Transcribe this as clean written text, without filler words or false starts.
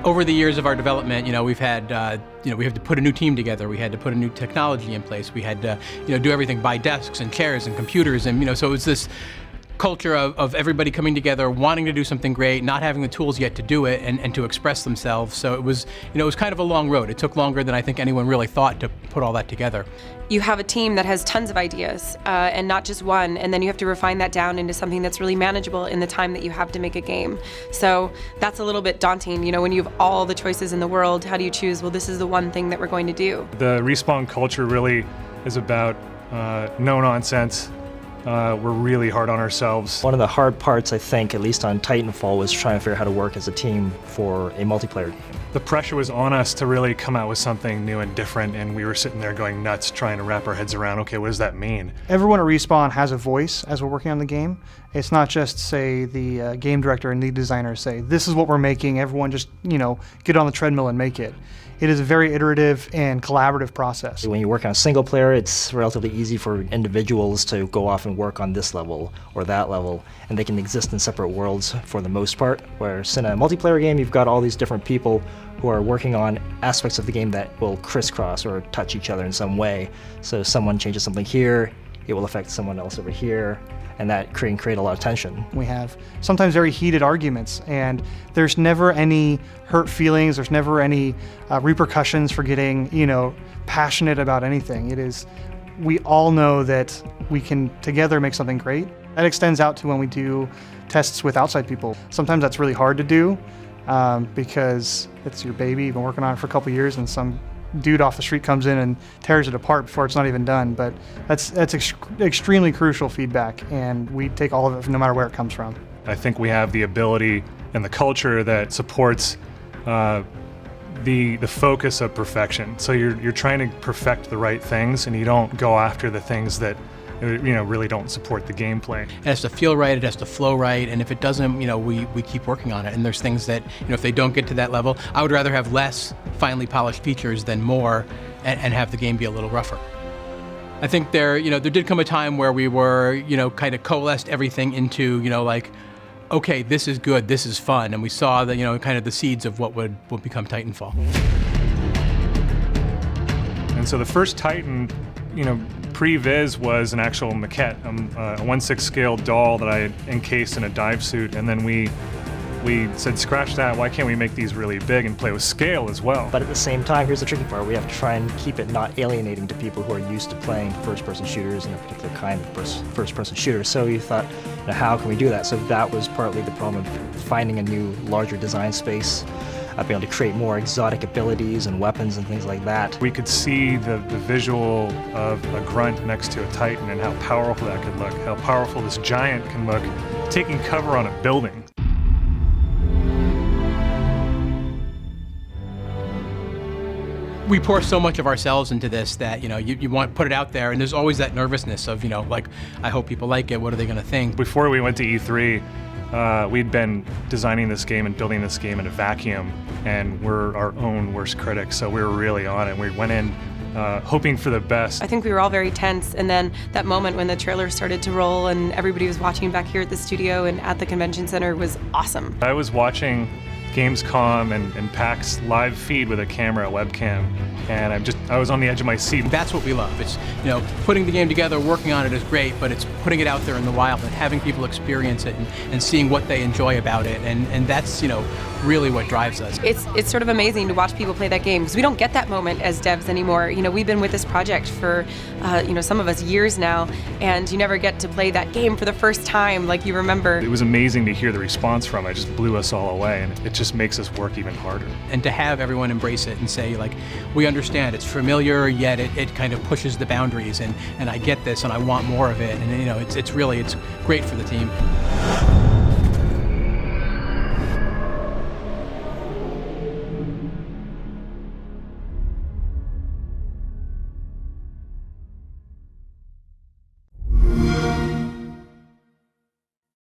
Over the years of our development, we've had, we have to put a new team together. We had to put a new technology in place. We had to, do everything, buy desks and chairs and computers, and so it was this culture of everybody coming together, wanting to do something great, not having the tools yet to do it and to express themselves. So it was, it was kind of a long road. It took longer than I think anyone really thought to put all that together. You have a team that has tons of ideas and not just one, and then you have to refine that down into something that's really manageable in the time that you have to make a game. So that's a little bit daunting. When you have all the choices in the world, how do you choose, well, this is the one thing that we're going to do? The Respawn culture really is about no nonsense. We're really hard on ourselves. One of the hard parts, I think, at least on Titanfall, was trying to figure out how to work as a team for a multiplayer game. The pressure was on us to really come out with something new and different, and we were sitting there going nuts trying to wrap our heads around, okay, what does that mean? Everyone at Respawn has a voice as we're working on the game. It's not just, say, the game director and lead designer say, this is what we're making, everyone just, get on the treadmill and make it. It is a very iterative and collaborative process. When you work on a single player, it's relatively easy for individuals to go off and work on this level or that level, and they can exist in separate worlds for the most part. Whereas in a multiplayer game, you've got all these different people who are working on aspects of the game that will crisscross or touch each other in some way. So if someone changes something here, it will affect someone else over here, and that can create a lot of tension. We have sometimes very heated arguments, and there's never any hurt feelings, there's never any repercussions for getting, passionate about anything. It is, we all know that we can together make something great. That extends out to when we do tests with outside people. Sometimes that's really hard to do because it's your baby, you've been working on it for a couple years, and some dude off the street comes in and tears it apart before it's not even done. But that's extremely crucial feedback, and we take all of it no matter where it comes from. I think we have the ability and the culture that supports the focus of perfection. So you're trying to perfect the right things, and you don't go after the things that really don't support the gameplay. It has to feel right, it has to flow right, and if it doesn't, we keep working on it. And there's things that, if they don't get to that level, I would rather have less finely polished features than more and have the game be a little rougher. I think there did come a time where we were, kind of coalesced everything into, okay, this is good, this is fun, and we saw the, kind of the seeds of what would become Titanfall. And so the first Titan, pre-viz was an actual maquette, a 1/6 scale doll that I had encased in a dive suit, and then we said, scratch that, why can't we make these really big and play with scale as well? But at the same time, here's the tricky part, we have to try and keep it not alienating to people who are used to playing first-person shooters and a particular kind of first-person shooter. So we thought, how can we do that? So that was partly the problem of finding a new, larger design space, being able to create more exotic abilities and weapons and things like that. We could see the visual of a grunt next to a Titan and how powerful that could look, how powerful this giant can look, taking cover on a building. We pour so much of ourselves into this that, you want to put it out there, and there's always that nervousness of, I hope people like it, what are they going to think? Before we went to E3, we'd been designing this game and building this game in a vacuum, and we're our own worst critics, so we were really on it. We went in hoping for the best. I think we were all very tense, and then that moment when the trailer started to roll and everybody was watching back here at the studio and at the convention center was awesome. I was watching Gamescom and PAX live feed with a camera, a webcam, and I was on the edge of my seat. That's what we love. It's, putting the game together, working on it is great, but it's putting it out there in the wild and having people experience it and seeing what they enjoy about it, and that's, really what drives us. It's sort of amazing to watch people play that game, because we don't get that moment as devs anymore. We've been with this project for, some of us years now, and you never get to play that game for the first time like you remember. It was amazing to hear the response from it. It just blew us all away, and it just makes us work even harder. And to have everyone embrace it and say, we understand, it's familiar, yet it kind of pushes the boundaries, and I get this, and I want more of it, and it's great for the team.